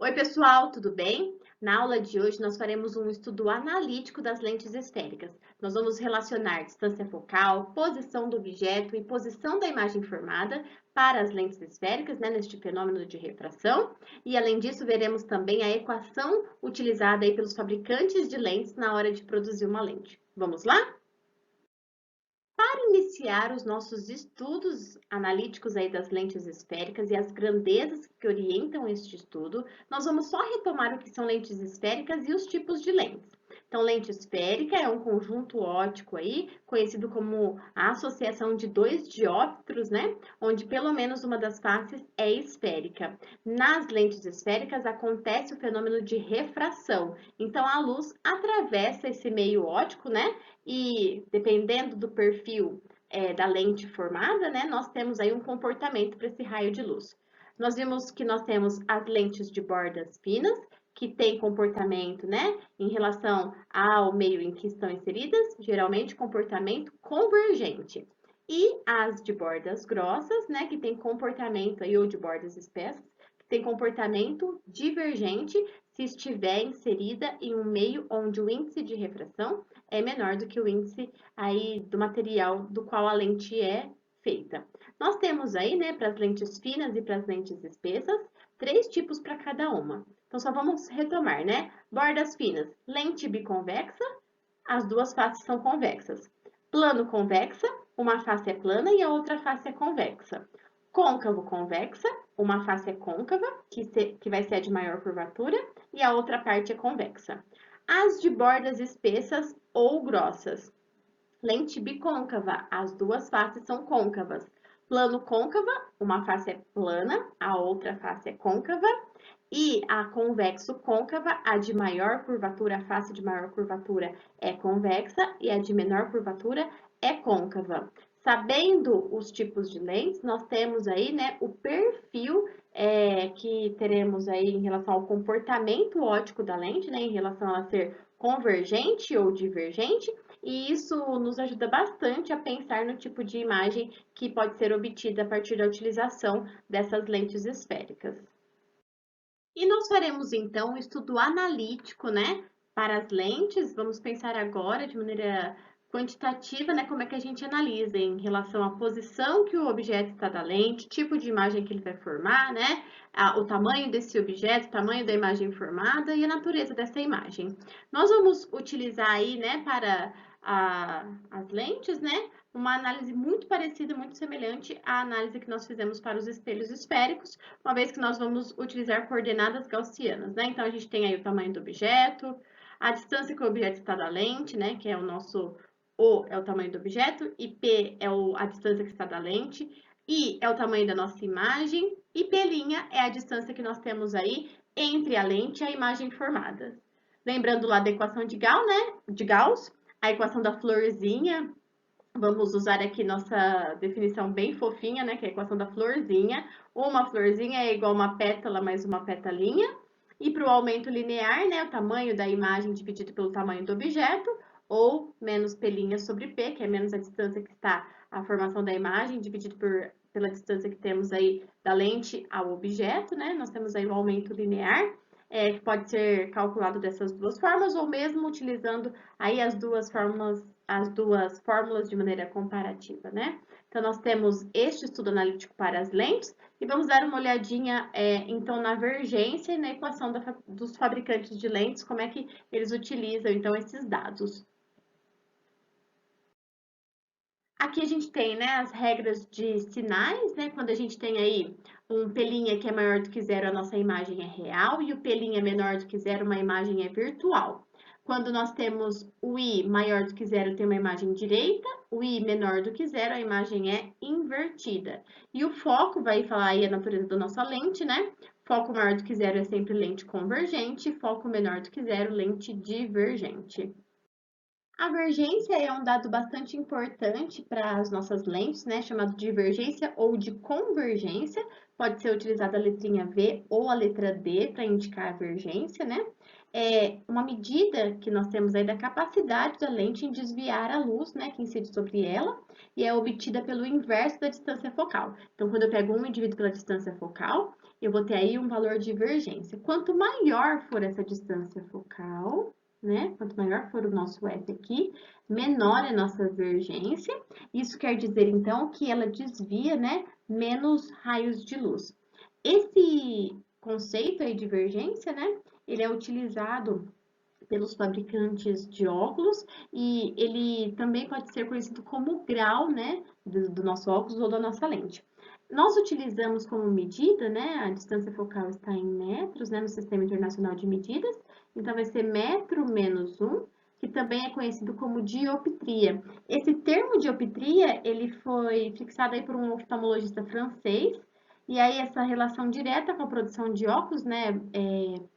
Oi, pessoal, tudo bem? Na aula de hoje, nós faremos um estudo analítico das lentes esféricas. Nós vamos relacionar distância focal, posição do objeto e posição da imagem formada para as lentes esféricas, neste fenômeno de refração. E, além disso, veremos também a equação utilizada aí pelos fabricantes de lentes na hora de produzir uma lente. Vamos lá? Para iniciar os nossos estudos analíticos aí das lentes esféricas e as grandezas que orientam este estudo, nós vamos só retomar o que são lentes esféricas e os tipos de lentes. Então, lente esférica é um conjunto óptico aí, conhecido como a associação de dois dióptros, né? Onde pelo menos uma das faces é esférica. Nas lentes esféricas acontece o fenômeno de refração. Então, a luz atravessa esse meio óptico, né? E dependendo do perfil da lente formada, né, nós temos aí um comportamento para esse raio de luz. Nós vimos que nós temos as lentes de bordas finas, que têm comportamento, né, em relação ao meio em que estão inseridas, geralmente comportamento convergente. E as de bordas grossas, né, que tem comportamento aí, ou de bordas espessas, que tem comportamento divergente se estiver inserida em um meio onde o índice de refração é menor do que o índice aí do material do qual a lente é feita. Nós temos aí, né, para as lentes finas e para as lentes espessas, três tipos para cada uma. Então, só vamos retomar, né? Bordas finas, lente biconvexa, as duas faces são convexas. Plano convexa, uma face é plana e a outra face é convexa. Côncavo convexa, uma face é côncava, que vai ser a de maior curvatura, e a outra parte é convexa. As de bordas espessas ou grossas. Lente bicôncava, as duas faces são côncavas. Plano côncava, uma face é plana, a outra face é côncava. E a convexo côncava, a de maior curvatura, a face de maior curvatura é convexa e a de menor curvatura é côncava. Sabendo os tipos de lentes, nós temos aí, né, o perfil que teremos aí em relação ao comportamento óptico da lente, né, em relação a ser convergente ou divergente, e isso nos ajuda bastante a pensar no tipo de imagem que pode ser obtida a partir da utilização dessas lentes esféricas. E nós faremos então um estudo analítico, né, para as lentes. Vamos pensar agora de maneira quantitativa, né, como é que a gente analisa em relação à posição que o objeto está da lente, tipo de imagem que ele vai formar, né, o tamanho desse objeto, o tamanho da imagem formada e a natureza dessa imagem. Nós vamos utilizar aí, né, para as lentes, né, uma análise muito parecida, muito semelhante à análise que nós fizemos para os espelhos esféricos, uma vez que nós vamos utilizar coordenadas gaussianas, né? Então, a gente tem aí o tamanho do objeto, a distância que o objeto está da lente, né? Que é o nosso O é o tamanho do objeto, e P é a distância que está da lente, I é o tamanho da nossa imagem, e P' é a distância que nós temos aí entre a lente e a imagem formada. Lembrando lá da equação de Gauss, né? De Gauss, a equação da florzinha. Vamos usar aqui nossa definição bem fofinha, né? Que é a equação da florzinha. Uma florzinha é igual a uma pétala mais uma petalinha. E para o aumento linear, né? O tamanho da imagem dividido pelo tamanho do objeto, ou menos P' sobre P, que é menos a distância que está a formação da imagem, dividido pela distância que temos aí da lente ao objeto, né? Nós temos aí o aumento linear, que pode ser calculado dessas duas formas, ou mesmo utilizando aí as duas fórmulas de maneira comparativa, né? Então, nós temos este estudo analítico para as lentes e vamos dar uma olhadinha, então, na vergência e na equação dos fabricantes de lentes, como é que eles utilizam, então, esses dados. Aqui a gente tem, né, as regras de sinais, né? Quando a gente tem aí um P' que é maior do que zero, a nossa imagem é real, e o P' é menor do que zero, uma imagem é virtual. Quando nós temos o I maior do que zero, tem uma imagem direita, o I menor do que zero, a imagem é invertida. E o foco vai falar aí a natureza da nossa lente, né? Foco maior do que zero é sempre lente convergente, foco menor do que zero, lente divergente. A divergência é um dado bastante importante para as nossas lentes, né, chamado de divergência ou de convergência. Pode ser utilizada a letrinha V ou a letra D para indicar a divergência, né? É uma medida que nós temos aí da capacidade da lente em desviar a luz, né, que incide sobre ela, e é obtida pelo inverso da distância focal. Então, quando eu pego um e divido pela distância focal, eu vou ter aí um valor de divergência. Quanto maior for essa distância focal, né? Quanto maior for o nosso F aqui, menor é a nossa divergência. Isso quer dizer, então, que ela desvia, né, menos raios de luz. Esse conceito aí de divergência, né, ele é utilizado pelos fabricantes de óculos e ele também pode ser conhecido como grau, né, do nosso óculos ou da nossa lente. Nós utilizamos como medida, né, a distância focal está em metros, né, no Sistema Internacional de Medidas, então vai ser metro menos 1, que também é conhecido como dioptria. Esse termo dioptria, ele foi fixado aí por um oftalmologista francês, e aí essa relação direta com a produção de óculos, né,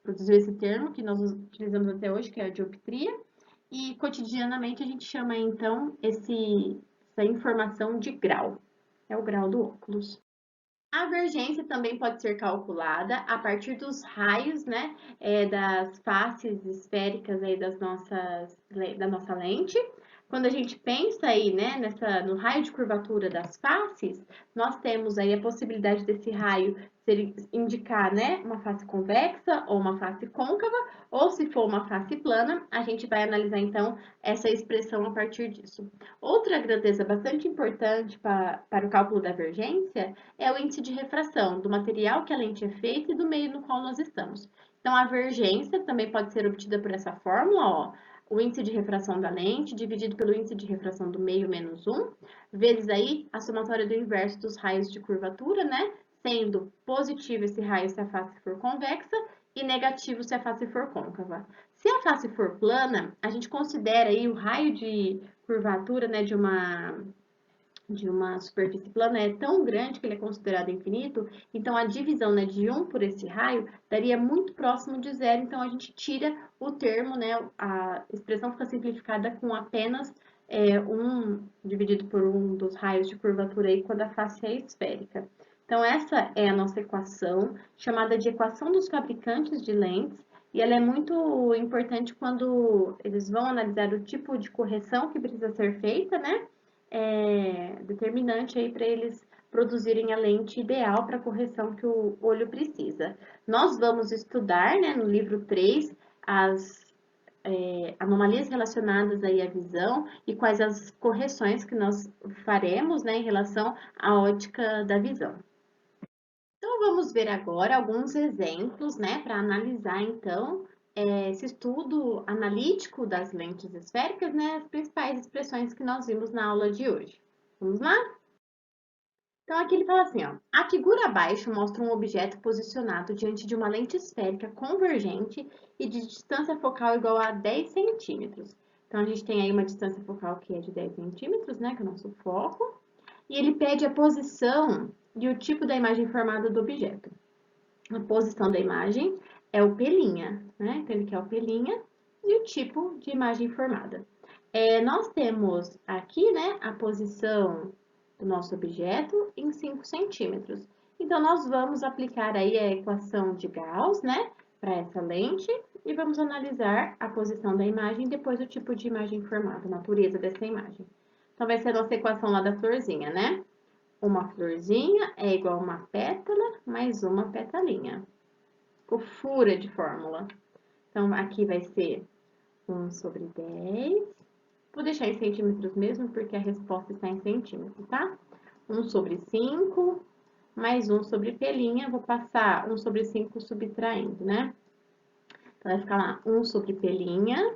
produziu esse termo que nós utilizamos até hoje, que é a dioptria, e cotidianamente a gente chama então essa informação de grau, é o grau do óculos. A divergência também pode ser calculada a partir dos raios, né, das faces esféricas aí da nossa lente. Quando a gente pensa aí, né, no raio de curvatura das faces, nós temos aí a possibilidade desse raio indicar, né, uma face convexa ou uma face côncava, ou se for uma face plana, a gente vai analisar então essa expressão a partir disso. Outra grandeza bastante importante para o cálculo da divergência é o índice de refração do material que a lente é feita e do meio no qual nós estamos. Então, a divergência também pode ser obtida por essa fórmula, ó, o índice de refração da lente dividido pelo índice de refração do meio menos 1, vezes aí a somatória do inverso dos raios de curvatura, né? Sendo positivo esse raio se a face for convexa e negativo se a face for côncava. Se a face for plana, a gente considera aí o raio de curvatura, né, de uma superfície plana é tão grande que ele é considerado infinito, então a divisão, né, de 1 por esse raio daria muito próximo de zero, então a gente tira o termo, né, a expressão fica simplificada com apenas 1 dividido por 1 dos raios de curvatura aí quando a face é esférica. Então essa é a nossa equação, chamada de equação dos fabricantes de lentes, e ela é muito importante quando eles vão analisar o tipo de correção que precisa ser feita, né? Determinante aí para eles produzirem a lente ideal para a correção que o olho precisa. Nós vamos estudar, né, no livro 3, as anomalias relacionadas aí à visão e quais as correções que nós faremos, né, em relação à ótica da visão. Então, vamos ver agora alguns exemplos, né, para analisar, então, esse estudo analítico das lentes esféricas, né, as principais expressões que nós vimos na aula de hoje. Vamos lá? Então, aqui ele fala assim, ó, a figura abaixo mostra um objeto posicionado diante de uma lente esférica convergente e de distância focal igual a 10 centímetros. Então, a gente tem aí uma distância focal que é de 10 centímetros, né, que é o nosso foco, e ele pede a posição e o tipo da imagem formada do objeto. A posição da imagem é o pelinha, né? Então, ele quer o pelinha e o tipo de imagem formada. Nós temos aqui, né, a posição do nosso objeto em 5 centímetros. Então, nós vamos aplicar aí a equação de Gauss, né, para essa lente e vamos analisar a posição da imagem e depois o tipo de imagem formada, a natureza dessa imagem. Então, vai ser a nossa equação lá da florzinha, né? Uma florzinha é igual a uma pétala mais uma petalinha. Fofura de fórmula. Então, aqui vai ser 1 sobre 10. Vou deixar em centímetros mesmo, porque a resposta está em centímetros, tá? 1 sobre 5, mais 1 sobre pelinha. Vou passar 1 sobre 5 subtraindo, né? Então, vai ficar lá 1 sobre pelinha,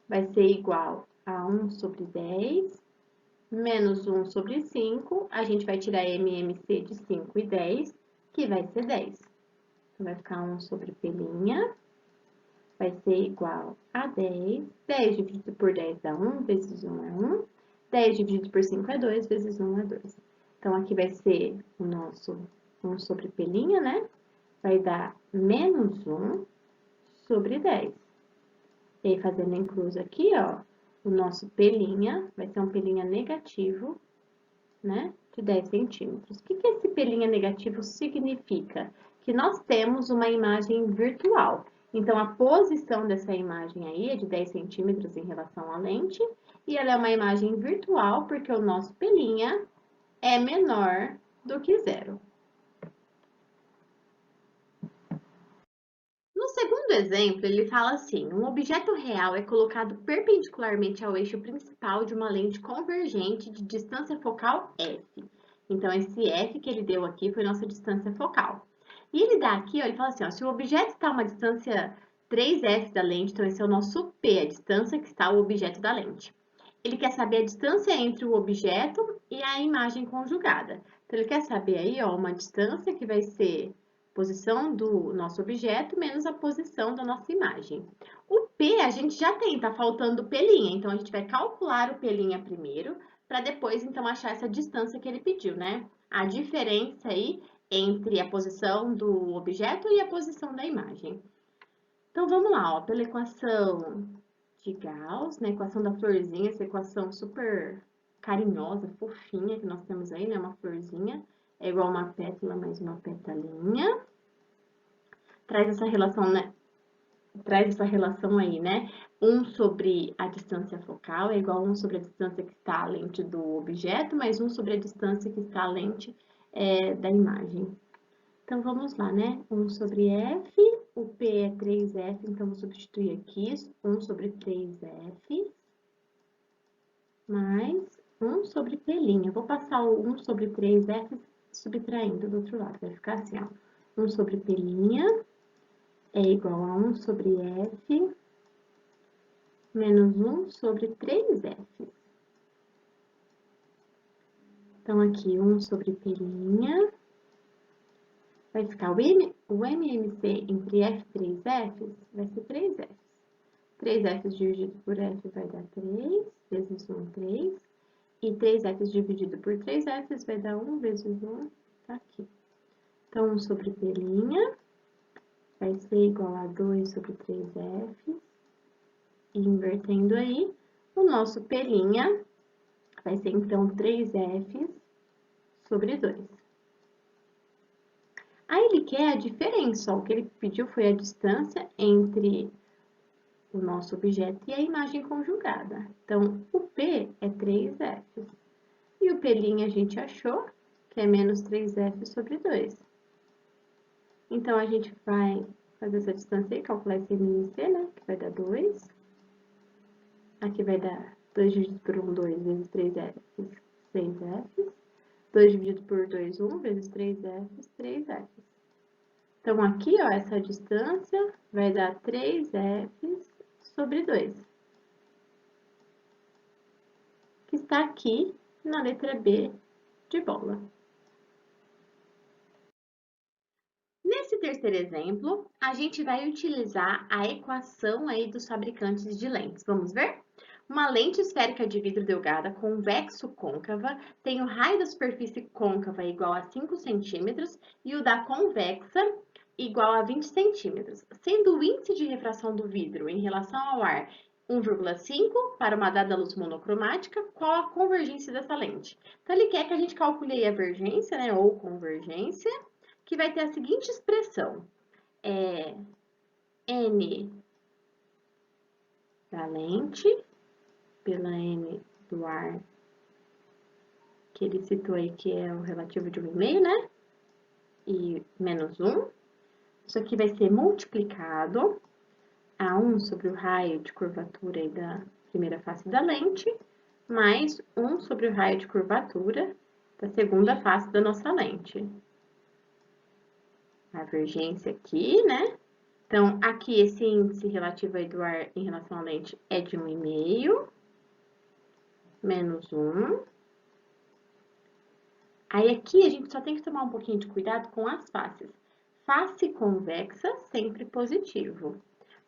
vai ser igual a 1 sobre 10, menos 1 sobre 5, a gente vai tirar MMC de 5 e 10, que vai ser 10. Então, vai ficar 1 sobre pelinha, vai ser igual a 10. 10 dividido por 10 dá 1, vezes 1 é 1. 10 dividido por 5 é 2, vezes 1 é 2. Então, aqui vai ser o nosso 1 sobre pelinha, né? Vai dar menos 1 sobre 10. E aí, fazendo a inclusa aqui, ó, o nosso pelinha vai ser um pelinha negativo, né, de 10 centímetros. O que esse pelinha negativo significa? Que nós temos uma imagem virtual. Então, a posição dessa imagem aí é de 10 centímetros em relação à lente, e ela é uma imagem virtual porque o nosso pelinha é menor do que zero. segundo exemplo, ele fala assim: um objeto real é colocado perpendicularmente ao eixo principal de uma lente convergente de distância focal f. Então, esse f que ele deu aqui foi nossa distância focal. E ele dá aqui, ó, ele fala assim, ó, se o objeto está a uma distância 3f da lente, então esse é o nosso p, a distância que está o objeto da lente. Ele quer saber a distância entre o objeto e a imagem conjugada. Então, ele quer saber aí, ó, uma distância que vai ser posição do nosso objeto menos a posição da nossa imagem. O P a gente já tem, tá faltando o P', então a gente vai calcular o P' primeiro, para depois, então, achar essa distância que ele pediu, né? A diferença aí entre a posição do objeto e a posição da imagem. Então, vamos lá, ó, pela equação de Gauss, né, equação da florzinha, essa equação super carinhosa, fofinha que nós temos aí, né, uma florzinha, é igual uma pétala mais uma petalinha. Traz essa relação, né, né, 1 sobre a distância focal é igual a 1 sobre a distância que está a lente do objeto, mais 1 sobre a distância que está a lente da imagem. Então, vamos lá, né? 1 sobre f, o P é 3f, então vou substituir aqui 1 sobre 3f, mais 1 sobre P'. Vou passar o 1 sobre 3f subtraindo do outro lado, vai ficar assim, ó. 1 sobre P' é igual a 1 sobre f menos 1 sobre 3f. Então, aqui, 1 sobre P' vai ficar o MMC entre F3F vai ser 3F. 3F dividido por F vai dar 3, vezes 1, 3. E 3F dividido por 3F vai dar 1 vezes 1, tá aqui. Então, 1 sobre P' vai ser igual a 2 sobre 3F. E invertendo aí, o nosso P' vai ser, então, 3F sobre 2. Aí, ele quer a diferença, ó, o que ele pediu foi a distância entre o nosso objeto e a imagem conjugada. Então, o P é 3F. E o P' a gente achou que é menos 3F sobre 2. Então, a gente vai fazer essa distância e calcular esse MMC, né? Que vai dar 2. Aqui vai dar 2 dividido por 1, 2, vezes 3F, 6F. 2 dividido por 2, 1, vezes 3F, 3F. Então, aqui, ó, essa distância vai dar 3F sobre 2. Que está aqui na letra B de bola. Nesse terceiro exemplo, a gente vai utilizar a equação aí dos fabricantes de lentes. Vamos ver? Uma lente esférica de vidro delgada convexo-côncava tem o raio da superfície côncava igual a 5 centímetros e o da convexa igual a 20 centímetros, sendo o índice de refração do vidro em relação ao ar 1,5 para uma dada luz monocromática, qual a convergência dessa lente? Então, ele quer que a gente calcule a vergência, né, ou convergência, que vai ter a seguinte expressão, N da lente pela N do ar, que ele citou aí que é o relativo de 1,5, né? E menos 1. Isso aqui vai ser multiplicado a 1 sobre o raio de curvatura aí da primeira face da lente, mais 1 sobre o raio de curvatura da segunda face da nossa lente. A vergência aqui, né? Então, aqui esse índice relativo aí do ar em relação à lente é de 1,5, menos 1. Aí aqui a gente só tem que tomar um pouquinho de cuidado com as faces. Face convexa, sempre positivo.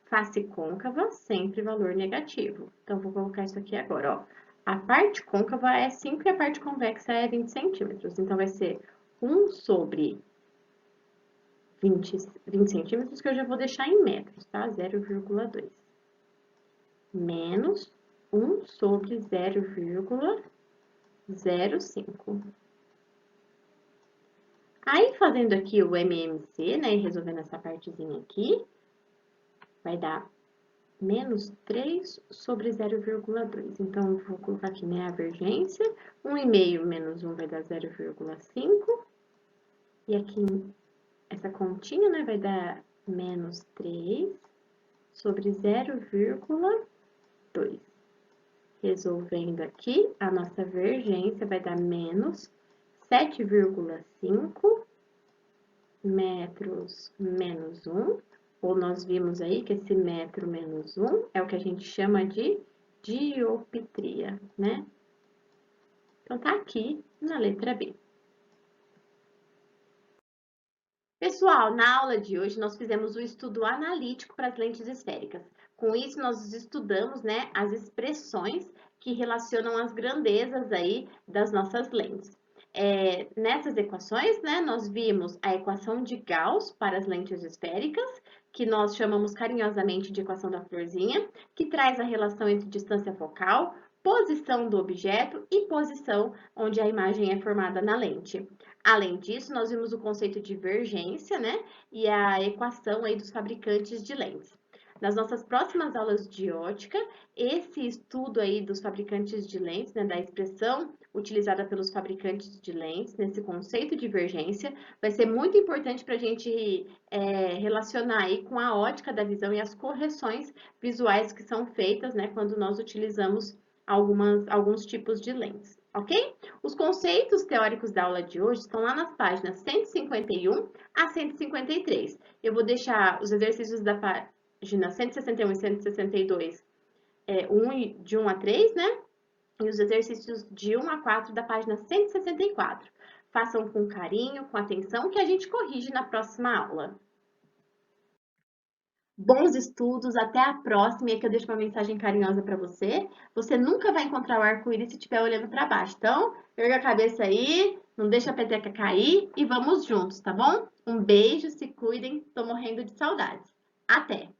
Face côncava, sempre valor negativo. Então, vou colocar isso aqui agora, ó. A parte côncava é 5 e a parte convexa é 20 centímetros. Então, vai ser 1 sobre 20 centímetros, que eu já vou deixar em metros, tá? 0,2. Menos 1 sobre 0,05. Aí, fazendo aqui o MMC, né, e resolvendo essa partezinha aqui, vai dar menos 3 sobre 0,2. Então, eu vou colocar aqui, né, a vergência. 1,5 menos 1 vai dar 0,5. E aqui, essa continha, né, vai dar menos 3 sobre 0,2. Resolvendo aqui, a nossa vergência vai dar menos 7,5 metros menos 1, ou nós vimos aí que esse metro menos 1 é o que a gente chama de dioptria, né? Então, tá aqui na letra B. Pessoal, na aula de hoje nós fizemos o estudo analítico para as lentes esféricas. Com isso, nós estudamos, né, as expressões que relacionam as grandezas aí das nossas lentes. Nessas equações, né, nós vimos a equação de Gauss para as lentes esféricas, que nós chamamos carinhosamente de equação da florzinha, que traz a relação entre distância focal, posição do objeto e posição onde a imagem é formada na lente. Além disso, nós vimos o conceito de divergência, né, e a equação aí dos fabricantes de lentes. Nas nossas próximas aulas de ótica, esse estudo aí dos fabricantes de lentes, né, da expressão utilizada pelos fabricantes de lentes, nesse conceito de divergência, vai ser muito importante para a gente relacionar aí com a ótica da visão e as correções visuais que são feitas, né, quando nós utilizamos alguns tipos de lentes, ok? Os conceitos teóricos da aula de hoje estão lá nas páginas 151 a 153. Eu vou deixar os exercícios da página 161 e 162, de 1 a 3, né? E os exercícios de 1 a 4 da página 164. Façam com carinho, com atenção, que a gente corrige na próxima aula. Bons estudos, até a próxima, e aqui eu deixo uma mensagem carinhosa para você. Você nunca vai encontrar o arco-íris se estiver olhando para baixo. Então, erga a cabeça aí, não deixa a peteca cair e vamos juntos, tá bom? Um beijo, se cuidem, tô morrendo de saudades. Até!